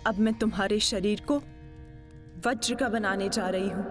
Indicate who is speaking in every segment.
Speaker 1: अब मैं तुम्हारे शरीर को वज्र का बनाने जा रही हूं।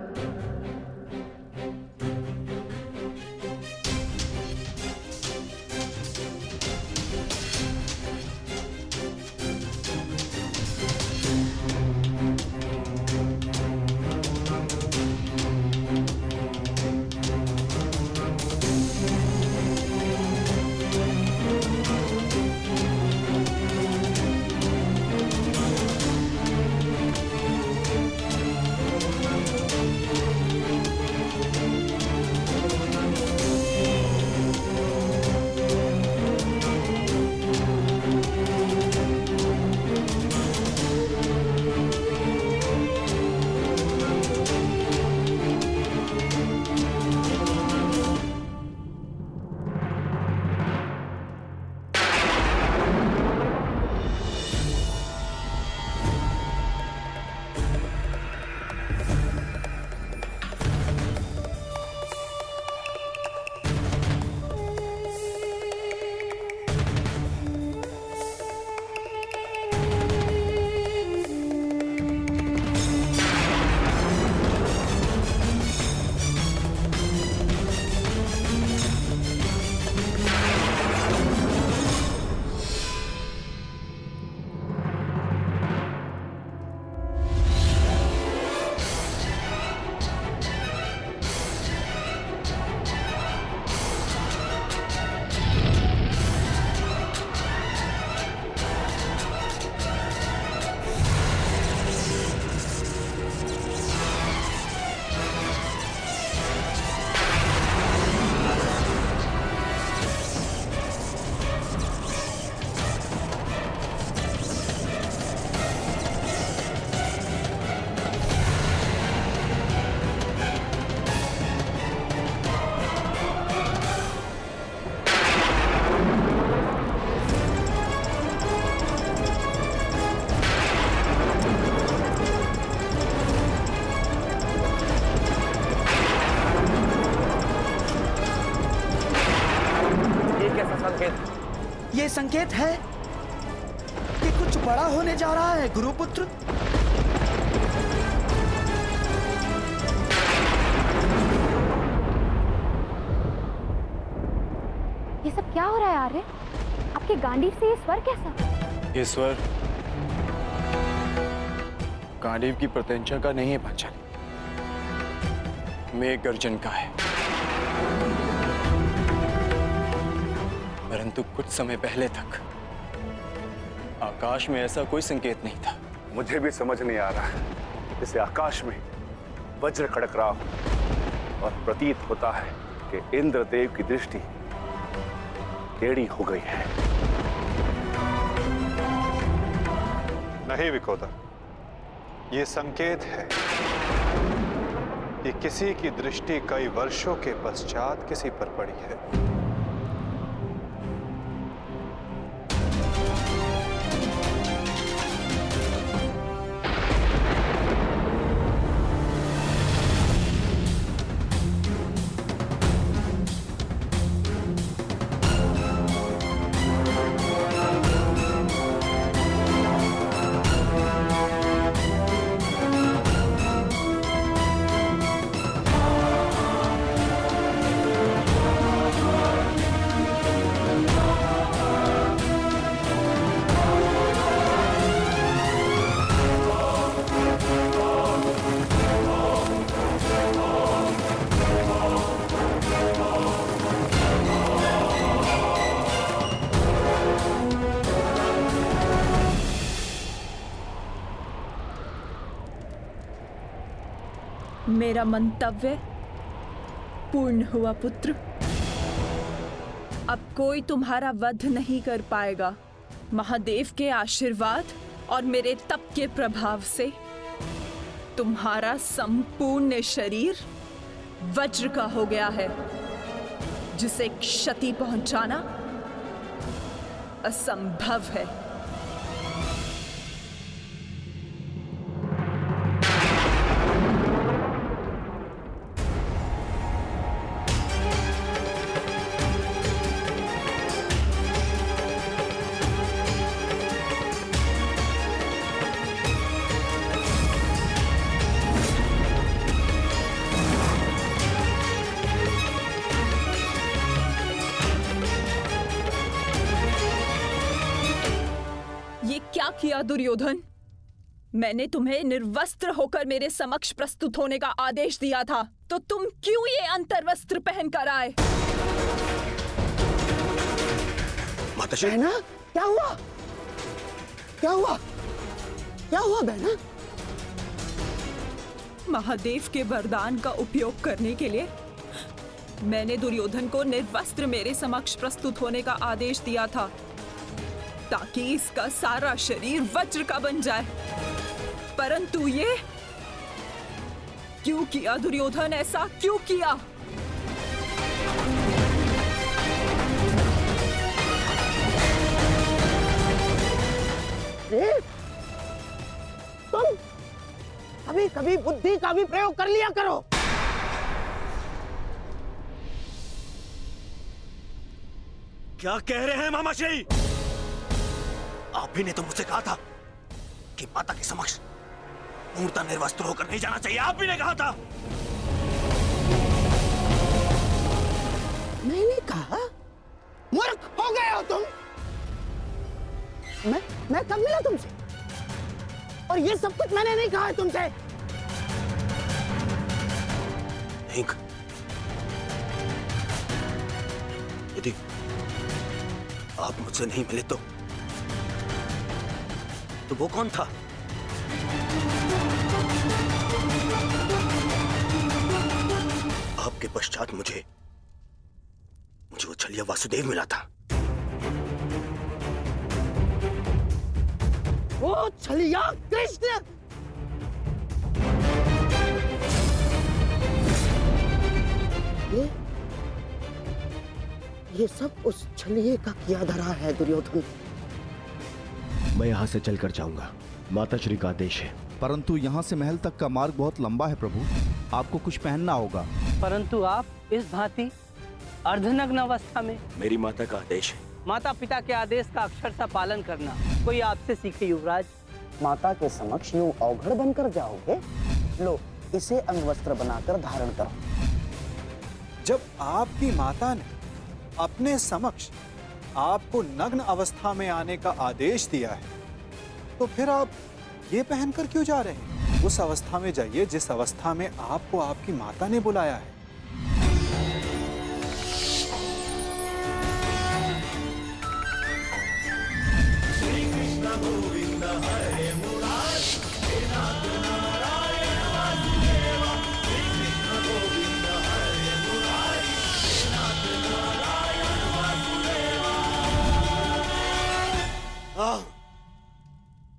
Speaker 2: ये संकेत है कि कुछ बड़ा होने जा रहा है गुरुपुत्र।
Speaker 3: ये सब क्या हो रहा है आर्य? आपके गांडीव से ये स्वर कैसा?
Speaker 4: ये स्वर गांडीव की प्रत्यंचा का नहीं है पांचाली, मेघ गर्जन का है। परंतु कुछ समय पहले तक आकाश में ऐसा कोई संकेत नहीं था।
Speaker 5: मुझे भी समझ नहीं आ रहा है। जैसे आकाश में वज्र खड़क रहा हो और प्रतीत होता है कि इंद्रदेव की दृष्टि टेढ़ी हो गई है।
Speaker 6: नहीं विकोदर, ये संकेत है कि किसी की दृष्टि कई वर्षों के पश्चात किसी पर पड़ी है।
Speaker 1: मेरा मंतव्य पूर्ण हुआ पुत्र। अब कोई तुम्हारा वध नहीं कर पाएगा। महादेव के आशीर्वाद और मेरे तप के प्रभाव से तुम्हारा संपूर्ण शरीर वज्र का हो गया है, जिसे क्षति पहुंचाना असंभव है। किया दुर्योधन? मैंने तुम्हें निर्वस्त्र होकर मेरे समक्ष प्रस्तुत होने का आदेश दिया था, तो तुम क्यों ये अंतर्वस्त्र पहन कर आए?
Speaker 2: माताश्री, बहना, क्या हुआ? क्या हुआ? क्या हुआ बहना?
Speaker 1: महादेव के वरदान का उपयोग करने के लिए मैंने दुर्योधन को निर्वस्त्र मेरे समक्ष प्रस्तुत होने का आदेश दिया था, ताकि इसका सारा शरीर वज्र का बन जाए। परंतु ये क्यों किया दुर्योधन? ऐसा क्यों किया?
Speaker 2: तुम कभी कभी बुद्धि का भी प्रयोग कर लिया करो।
Speaker 7: क्या कह रहे हैं मामाश्री? आप ही ने तो मुझसे कहा था कि माता के समक्ष पूर्णतः निर्वस्त्र होकर नहीं जाना चाहिए। आप ही ने कहा था।
Speaker 2: मैंने कहा? मूर्ख हो गए हो तुम। मैं कब मिला तुमसे? और ये सब कुछ मैंने नहीं कहा है तुमसे।
Speaker 7: नहीं, यदि आप मुझसे नहीं मिले तो वो कौन था? आपके पश्चात मुझे वो छलिया वासुदेव मिला था।
Speaker 2: वो छलिया कृष्ण। ये सब उस छलिए का किया धरा है दुर्योधन।
Speaker 8: मैं यहाँ से चलकर जाऊंगा, माताश्री का आदेश है।
Speaker 9: परंतु यहाँ से महल तक का मार्ग बहुत लंबा है प्रभु, आपको कुछ पहनना होगा।
Speaker 10: परंतु आप इस भांति अर्धनग्न अवस्था में।
Speaker 7: मेरी माता का आदेश है।
Speaker 10: माता पिता के आदेश का अक्षरशः पालन करना कोई आपसे सीखे युवराज।
Speaker 2: माता के समक्ष यूं अवघड़ बनकर जाओगे? लो, इसे अंगवस्त्र बनाकर धारण करो।
Speaker 6: जब आपकी माता ने अपने समक्ष आपको नग्न अवस्था में आने का आदेश दिया है, तो फिर आप ये पहनकर क्यों जा रहे हैं? उस अवस्था में जाइए जिस अवस्था में आपको आपकी माता ने बुलाया है।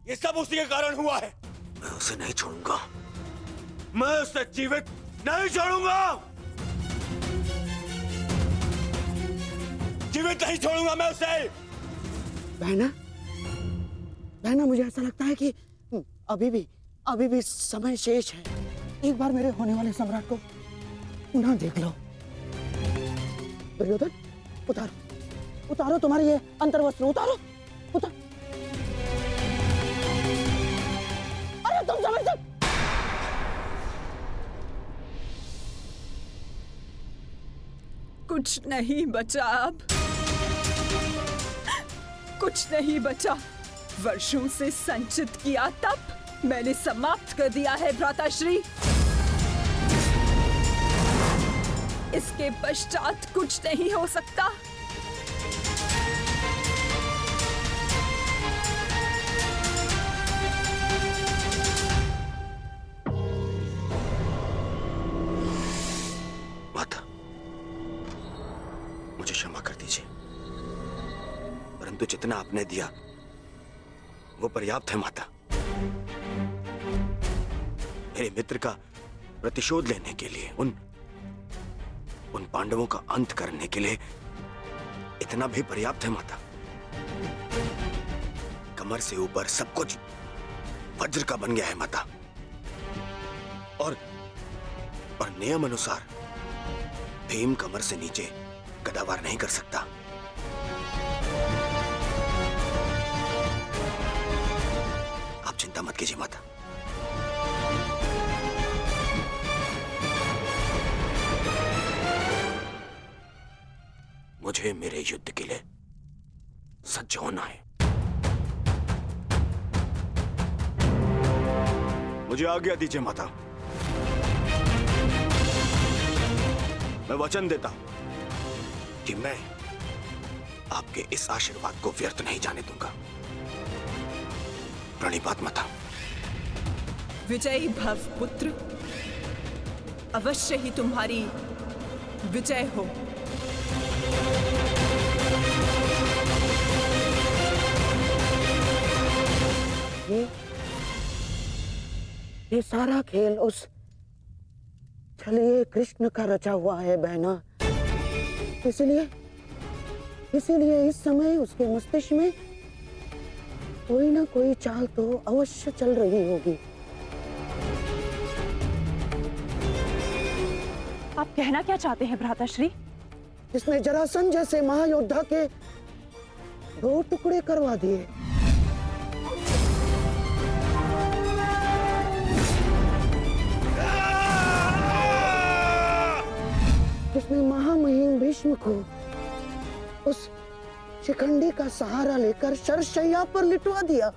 Speaker 7: ये सब उसी के कारण हुआ है। मैं उसे नहीं छोड़ूंगा, मैं उसे जीवित नहीं छोड़ूंगा, जीवित नहीं छोड़ूंगा मैं उसे।
Speaker 2: बहना, बहना, मुझे ऐसा लगता है कि अभी भी समय शेष है। एक बार मेरे होने वाले सम्राट को पुनः देख लो। दुर्योधन, उतारो तुम्हारी ये अंतर्वस्त्र, उतारो। अरे तुम समझ सकते?
Speaker 1: कुछ नहीं बचा अब, कुछ नहीं बचा। वर्षों से संचित किया तप मैंने समाप्त कर दिया है भ्राताश्री। इसके पश्चात कुछ नहीं हो सकता।
Speaker 7: माता, मुझे क्षमा कर दीजिए, परंतु जितना आपने दिया वो पर्याप्त है। माता, मेरे मित्र का प्रतिशोध लेने के लिए, उन पांडवों का अंत करने के लिए इतना भी पर्याप्त है। माता, कमर से ऊपर सब कुछ वज्र का बन गया है माता, और नियम अनुसार भीम कमर से नीचे गदावार नहीं कर सकता। आप चिंता मत कीजिए माता। मुझे मेरे युद्ध के लिए सज्ज होना है। मुझे आज्ञा दीजिए माता। मैं वचन देता हूं कि मैं आपके इस आशीर्वाद को व्यर्थ नहीं जाने दूंगा। प्रणिपात माता।
Speaker 1: विजयी भव पुत्र, अवश्य ही तुम्हारी विजय हो।
Speaker 2: ये सारा खेल उस छलिए कृष्ण का रचा हुआ है बहना। इसीलिए इस समय उसके मस्तिष्क में कोई ना कोई चाल तो अवश्य चल रही होगी।
Speaker 1: आप कहना क्या चाहते हैं भ्राताश्री?
Speaker 2: इसने जरासंध जैसे महायोद्धा के 2 टुकड़े करवा दिए। जिसने महामहिम भीष्म को उस शिखंडी का सहारा लेकर शरशैया पर लिटवा दिया।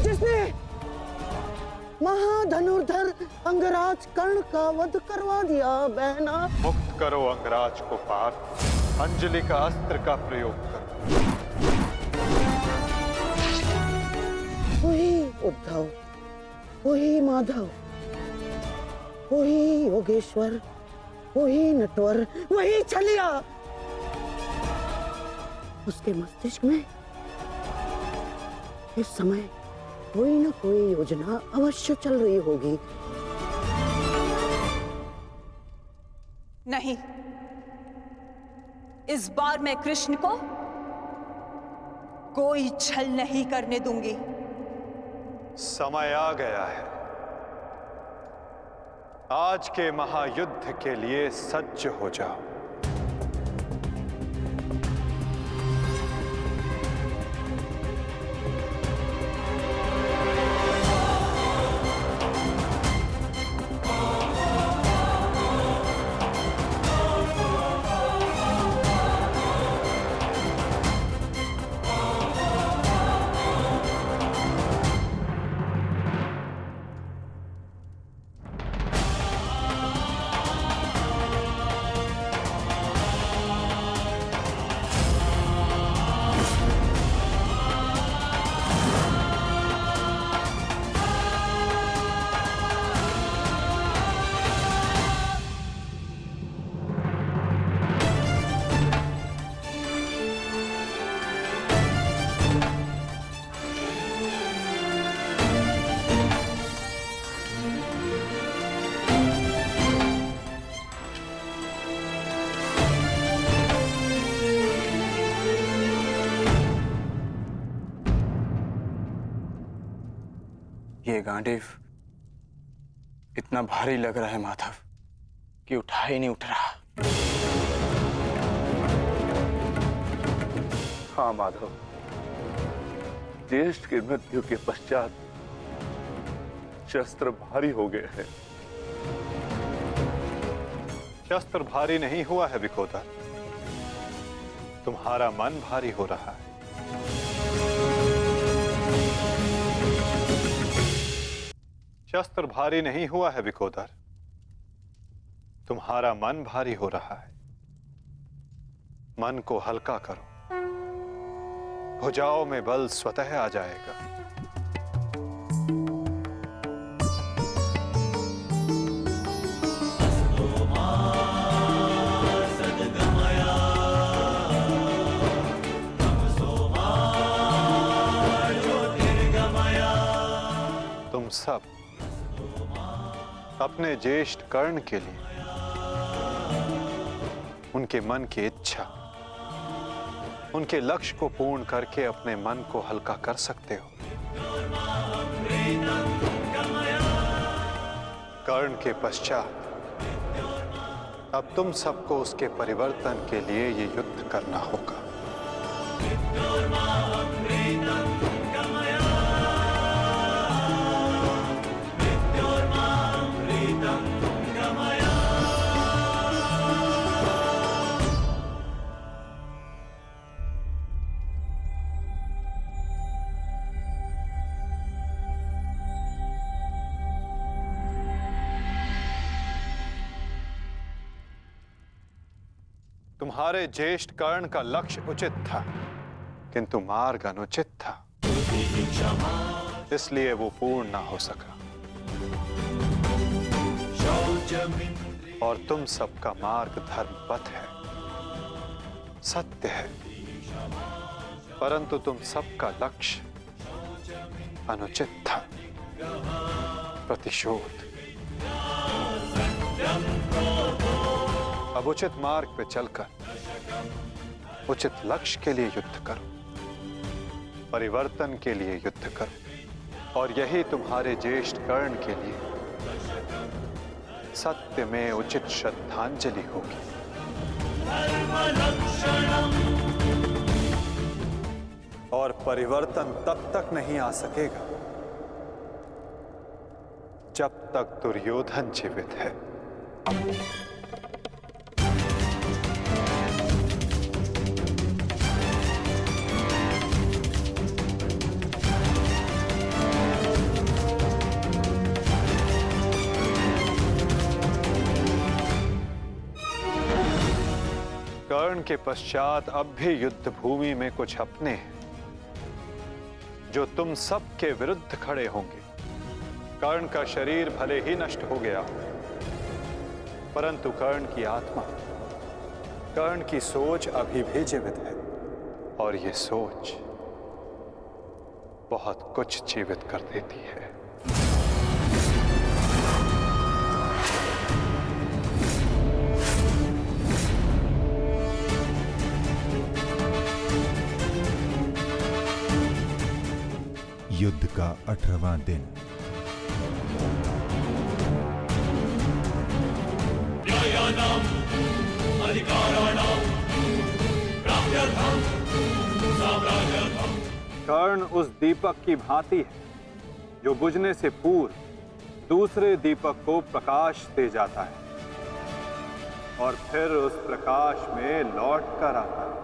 Speaker 2: जिसने महाधनुर्धर अंगराज कर्ण का वध करवा दिया बहना।
Speaker 6: मुक्त करो अंगराज को पार्थ, अंजलि का अस्त्र का प्रयोग करो।
Speaker 2: वही उद्धव, वही माधव, वही योगेश्वर, वही नटवर, वही छलिया। उसके मस्तिष्क में इस समय कोई ना कोई योजना अवश्य चल रही होगी।
Speaker 1: नहीं, इस बार मैं कृष्ण को कोई छल नहीं करने दूंगी।
Speaker 6: समय आ गया है। आज के महायुद्ध के लिए सज्ज हो जाओ।
Speaker 4: ये गांडीव इतना भारी लग रहा है माधव कि उठा ही नहीं उठ रहा।
Speaker 5: हाँ माधव, ज्येष्ठ की मृत्यु के पश्चात शस्त्र भारी हो गए हैं।
Speaker 6: शस्त्र भारी नहीं हुआ है विकोदर, तुम्हारा मन भारी हो रहा है। शस्त्र भारी नहीं हुआ है विकोदर, तुम्हारा मन भारी हो रहा है। मन को हल्का करो, भुजाओं में बल स्वतः आ जाएगा। तुम सब अपने ज्येष्ठ कर्ण के लिए उनके मन की इच्छा, उनके लक्ष्य को पूर्ण करके अपने मन को हल्का कर सकते हो। कर्ण के पश्चात अब तुम सबको उसके परिवर्तन के लिए ये युद्ध करना होगा। तुम्हारे ज्येष्ठ कर्ण का लक्ष्य उचित था, किंतु मार्ग अनुचित था, इसलिए वो पूर्ण ना हो सका। और तुम सबका मार्ग धर्मपथ है, सत्य है, परंतु तुम सबका लक्ष्य अनुचित था, प्रतिशोध। अब उचित मार्ग पे चलकर उचित लक्ष्य के लिए युद्ध करो, परिवर्तन के लिए युद्ध करो, और यही तुम्हारे ज्येष्ठ कर्ण के लिए सत्य में उचित श्रद्धांजलि होगी। और परिवर्तन तब तक नहीं आ सकेगा जब तक दुर्योधन जीवित है। कर्ण के पश्चात अब भी युद्ध भूमि में कुछ अपने हैं जो तुम सब के विरुद्ध खड़े होंगे। कर्ण का शरीर भले ही नष्ट हो गया हो, परंतु कर्ण की आत्मा, कर्ण की सोच अभी भी जीवित है, और ये सोच बहुत कुछ जीवित कर देती है।
Speaker 11: युद्ध का 18वां दिन।
Speaker 6: कर्ण उस दीपक की भांति है जो बुझने से पूर्व दूसरे दीपक को प्रकाश दे जाता है और फिर उस प्रकाश में लौट कर आता है।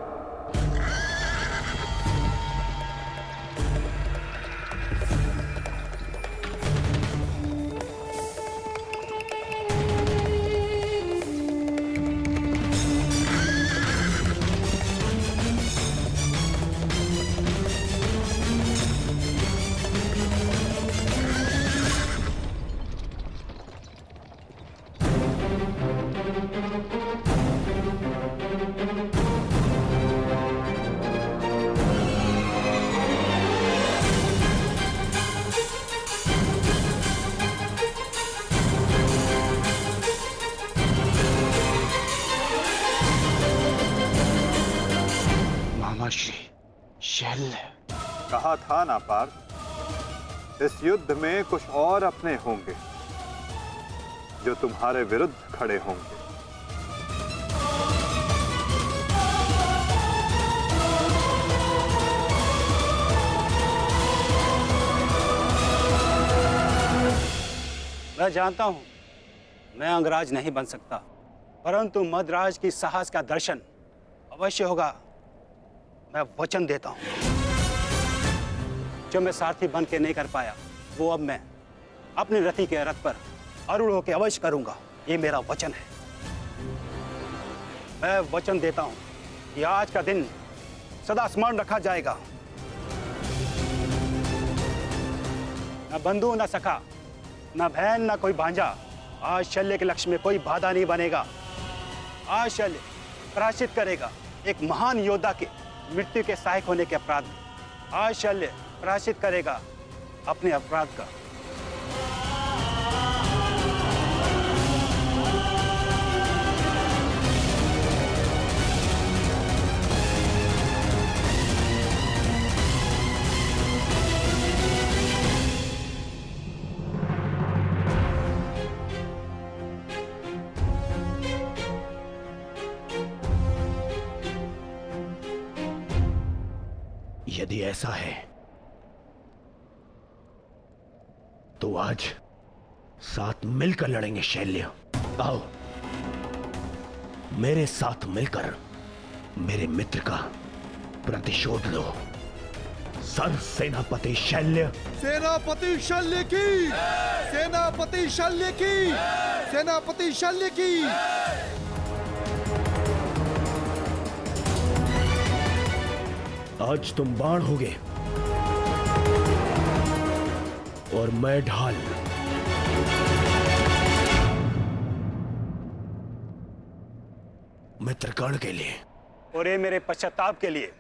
Speaker 6: कहा था ना पार्थ, इस युद्ध में कुछ और अपने होंगे जो तुम्हारे विरुद्ध खड़े होंगे।
Speaker 12: मैं जानता हूं मैं अंगराज नहीं बन सकता, परंतु मद्राज की साहस का दर्शन अवश्य होगा। मैं वचन देता हूं, जो मैं सारथी बन के नहीं कर पाया वो अब मैं अपने रथी के रथ पर आरूढ़ होकर अवश्य करूंगा। ये मेरा वचन है। मैं वचन देता हूं कि आज का दिन सदा स्मरण रखा जाएगा। न बंधु न सखा, न बहन न कोई भांजा, आज शल्य के लक्ष्य में कोई बाधा नहीं बनेगा। आज शल्य प्रायश्चित करेगा एक महान योद्धा के मृत्यु के सहायक होने के अपराध में। आज शल्य प्रायश्चित करेगा अपने अपराध का।
Speaker 8: यदि ऐसा है तो आज साथ मिलकर लड़ेंगे शैल्य। आओ मेरे साथ मिलकर मेरे मित्र का प्रतिशोध लो। सर सेनापति शल्य।
Speaker 9: सेनापति शल्य की, सेनापति शल्य की, सेनापति शल्य की।
Speaker 8: आज तुम बाण होगे और मैं ढाल। मित्रगण के लिए
Speaker 12: और ये मेरे पश्चाताप के लिए।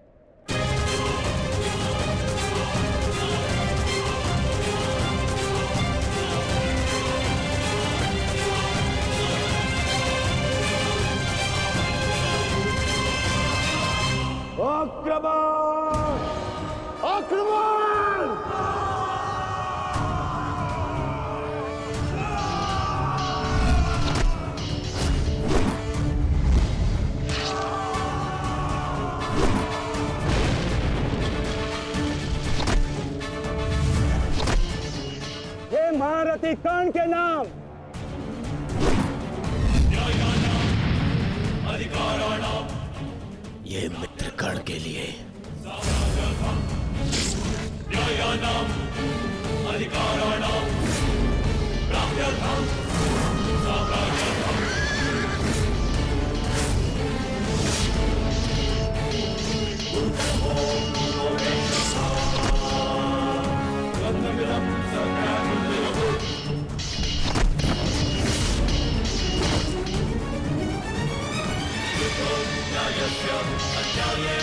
Speaker 5: आक्रमण! आक्रमण!
Speaker 12: हे महारथी कर्ण के नाम,
Speaker 8: ये मित्रगण के लिए।
Speaker 13: Yeah.